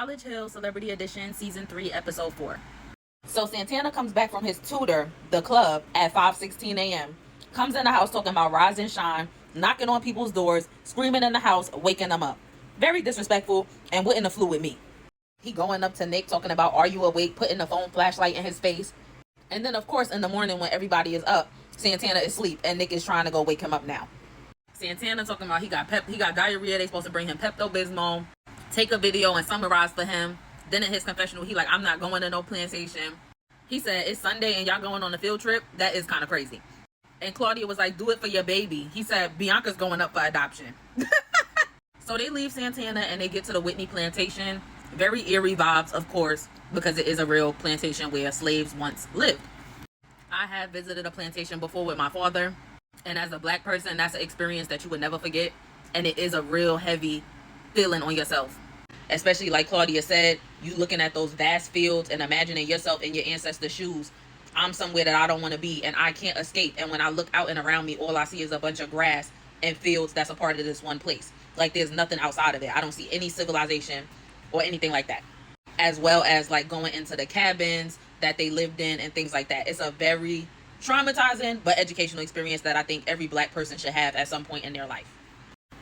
College Hill Celebrity Edition Season 3 Episode 4. So Santana comes back from his tutor, the club, at 5:16 a.m. Comes in the house talking about rise and shine, knocking on people's doors, screaming in the house, waking them up. Very disrespectful and wouldn't have flew with me. He going up to Nick talking about, are you awake, putting the phone flashlight in his face. And then, of course, in the morning when everybody is up, Santana is asleep and Nick is trying to go wake him up now. Santana talking about he got diarrhea. They supposed to bring him Pepto-Bismol, take a video and summarize for him. Then in his confessional, he like, I'm not going to no plantation. He said, it's Sunday and y'all going on a field trip? That is kind of crazy. And Claudia was like, do it for your baby. He said, Bianca's going up for adoption. So they leave Santana and they get to the Whitney plantation. Very eerie vibes, of course, because it is a real plantation where slaves once lived. I have visited a plantation before with my father. And as a black person, that's an experience that you would never forget. And it is a real heavy feeling on yourself. Especially like Claudia said, you looking at those vast fields and imagining yourself in your ancestors' shoes. I'm somewhere that I don't want to be and I can't escape. And when I look out and around me, all I see is a bunch of grass and fields that's a part of this one place. Like there's nothing outside of it. I don't see any civilization or anything like that. As well as like going into the cabins that they lived in and things like that. It's a very traumatizing but educational experience that I think every black person should have at some point in their life.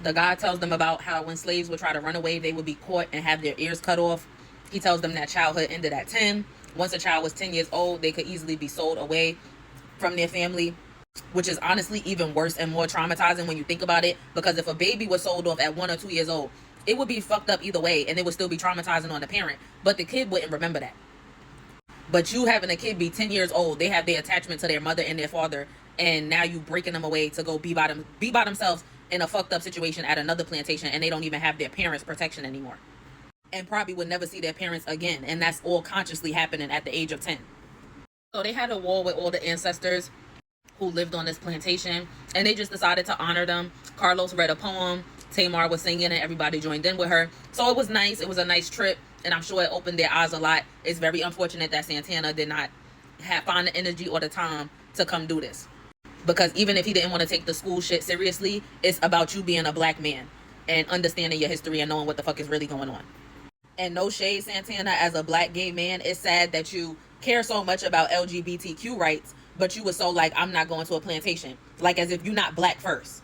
The guy tells them about how when slaves would try to run away, they would be caught and have their ears cut off. He tells them that childhood ended at 10. Once a child was 10 years old, they could easily be sold away from their family, which is honestly even worse and more traumatizing when you think about it. Because if a baby was sold off at 1 or 2 years old, it would be fucked up either way and it would still be traumatizing on the parent. But the kid wouldn't remember that. But you having a kid be 10 years old, they have their attachment to their mother and their father, and now you breaking them away to go be by themselves in a fucked up situation at another plantation, and they don't even have their parents' protection anymore. And probably would never see their parents again, and that's all consciously happening at the age of 10. So they had a wall with all the ancestors who lived on this plantation, and they just decided to honor them. Carlos read a poem, Tamar was singing, and everybody joined in with her. So it was nice. It was a nice trip. And I'm sure it opened their eyes a lot. It's very unfortunate that Santana did not find the energy or the time to come do this. Because even if he didn't want to take the school shit seriously, it's about you being a black man and understanding your history and knowing what the fuck is really going on. And no shade, Santana, as a black gay man, it's sad that you care so much about LGBTQ rights, but you were so like, I'm not going to a plantation. Like as if you're not black first.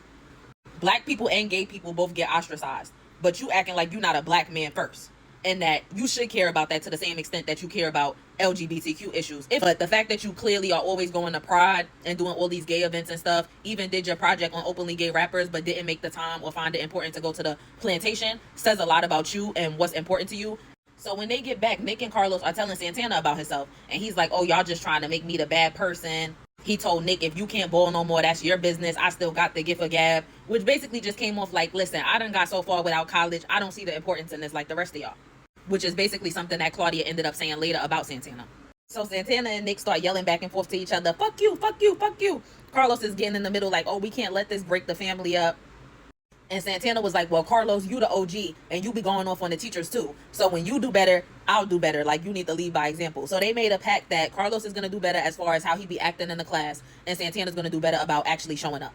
Black people and gay people both get ostracized, but you acting like you're not a black man first. And that you should care about that to the same extent that you care about LGBTQ issues. But the fact that you clearly are always going to Pride and doing all these gay events and stuff, even did your project on openly gay rappers, but didn't make the time or find it important to go to the plantation, says a lot about you and what's important to you. So when they get back, Nick and Carlos are telling Santana about himself. And he's like, oh, y'all just trying to make me the bad person. He told Nick, if you can't ball no more, that's your business. I still got the gift of gab. Which basically just came off like, listen, I done got so far without college. I don't see the importance in this like the rest of y'all. Which is basically something that Claudia ended up saying later about Santana. So Santana and Nick start yelling back and forth to each other. Fuck you, fuck you, fuck you. Carlos is getting in the middle like, oh, we can't let this break the family up. And Santana was like, well, Carlos, you the OG and you be going off on the teachers too. So when you do better, I'll do better. Like you need to lead by example. So they made a pact that Carlos is going to do better as far as how he be acting in the class. And Santana's going to do better about actually showing up.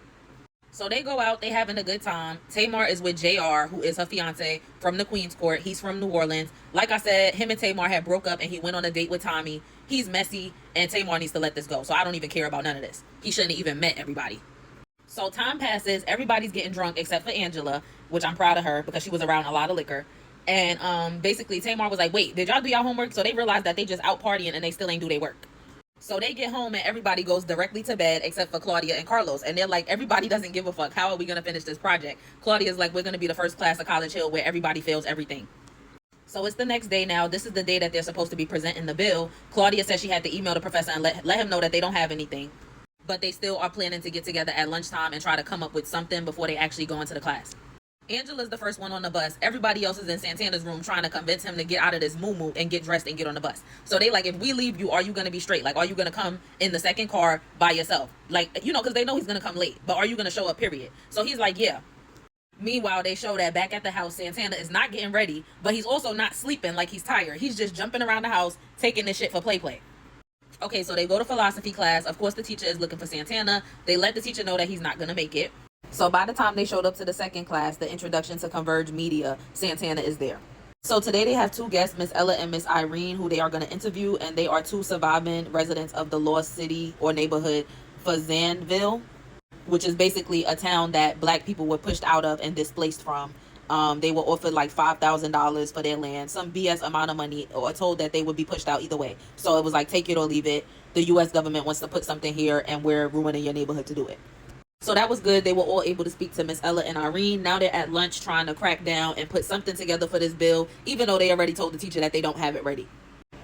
So they go out, they having a good time. Tamar is with JR, who is her fiance from the Queen's Court. He's from New Orleans. Like I said, him and Tamar had broke up and he went on a date with Tommy. He's messy and Tamar needs to let this go. So I don't even care about none of this. He shouldn't have even met everybody. So time passes. Everybody's getting drunk except for Angela, which I'm proud of her because she was around a lot of liquor. And basically Tamar was like, wait, did y'all do your homework? So they realized that they just out partying and they still ain't do their work. So they get home and everybody goes directly to bed except for Claudia and Carlos. And they're like, everybody doesn't give a fuck. How are we going to finish this project? Claudia's like, we're going to be the first class of College Hill where everybody fails everything. So it's the next day now. This is the day that they're supposed to be presenting the bill. Claudia said she had to email the professor and let him know that they don't have anything. But they still are planning to get together at lunchtime and try to come up with something before they actually go into the class. Angela's the first one on the bus. Everybody else is in Santana's room trying to convince him to get out of this moo-moo and get dressed and get on the bus. So they like, if we leave you, are you going to be straight? Like, are you going to come in the second car by yourself? Like, you know, because they know he's going to come late. But are you going to show up, period? So he's like, yeah. Meanwhile, they show that back at the house, Santana is not getting ready, but he's also not sleeping like he's tired. He's just jumping around the house, taking this shit for play. Okay, so they go to philosophy class. Of course, the teacher is looking for Santana. They let the teacher know that he's not going to make it. So by the time they showed up to the second class, the introduction to Converge Media, Santana is there. So today they have two guests, Miss Ella and Miss Irene, who they are going to interview, and they are two surviving residents of the lost city or neighborhood Fazanville, which is basically a town that black people were pushed out of and displaced from. They were offered like $5,000 for their land, some BS amount of money, or told that they would be pushed out either way. So it was like, take it or leave it. The U.S. government wants to put something here, and we're ruining your neighborhood to do it. So that was good. They were all able to speak to Miss Ella and Irene. Now they're at lunch trying to crack down and put something together for this bill, even though they already told the teacher that they don't have it ready.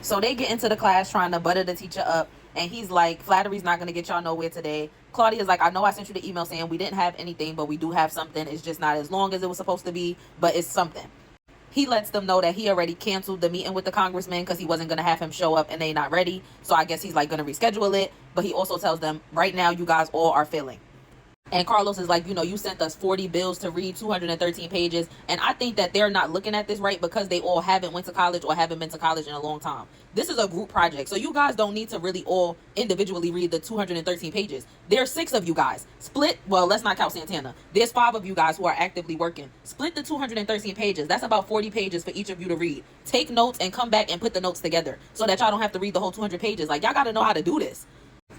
So they get into the class trying to butter the teacher up, and he's like, flattery's not going to get y'all nowhere today. Claudia's like, I know I sent you the email saying we didn't have anything, but we do have something. It's just not as long as it was supposed to be, but it's something. He lets them know that he already canceled the meeting with the congressman because he wasn't going to have him show up and they not ready. So I guess he's like going to reschedule it. But he also tells them, right now, you guys all are failing. And Carlos is like, you sent us 40 bills to read, 213 pages. And I think that they're not looking at this right because they all haven't went to college or haven't been to college in a long time. This is a group project. So you guys don't need to really all individually read the 213 pages. There's 6 of you guys. Split, well, let's not count Santana. There's 5 of you guys who are actively working. Split the 213 pages. That's about 40 pages for each of you to read. Take notes and come back and put the notes together so that y'all don't have to read the whole 200 pages. Like, y'all got to know how to do this.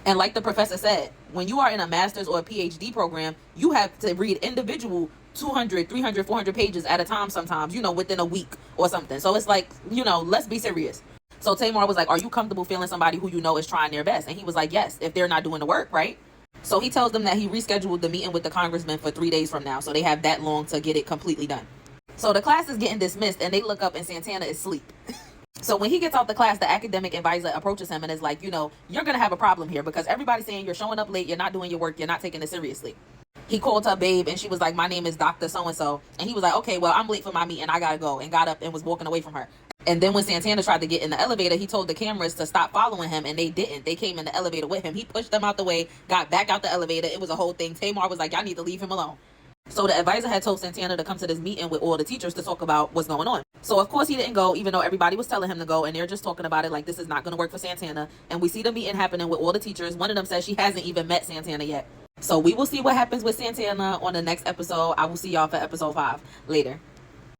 And like the professor said, when you are in a master's or a PhD program, you have to read individual 200, 300, 400 pages at a time sometimes, within a week or something. So it's like, let's be serious. So Tamar was like, are you comfortable feeling somebody who is trying their best? And he was like, yes, if they're not doing the work, right? So he tells them that he rescheduled the meeting with the congressman for 3 days from now. So they have that long to get it completely done. So the class is getting dismissed and they look up and Santana is asleep. So when he gets out the class, the academic advisor approaches him and is like, you're going to have a problem here because everybody's saying you're showing up late, you're not doing your work, you're not taking it seriously. He called her babe and she was like, my name is Dr. So-and-so. And he was like, okay, well, I'm late for my meeting, I got to go, and got up and was walking away from her. And then when Santana tried to get in the elevator, he told the cameras to stop following him, and they didn't. They came in the elevator with him. He pushed them out the way, got back out the elevator. It was a whole thing. Tamar was like, y'all need to leave him alone. So the advisor had told Santana to come to this meeting with all the teachers to talk about what's going on. So of course he didn't go, even though everybody was telling him to go, and they're just talking about it like this is not going to work for Santana. And we see the meeting happening with all the teachers. One of them says she hasn't even met Santana yet. So we will see what happens with Santana on the next episode. I will see y'all for episode 5 later.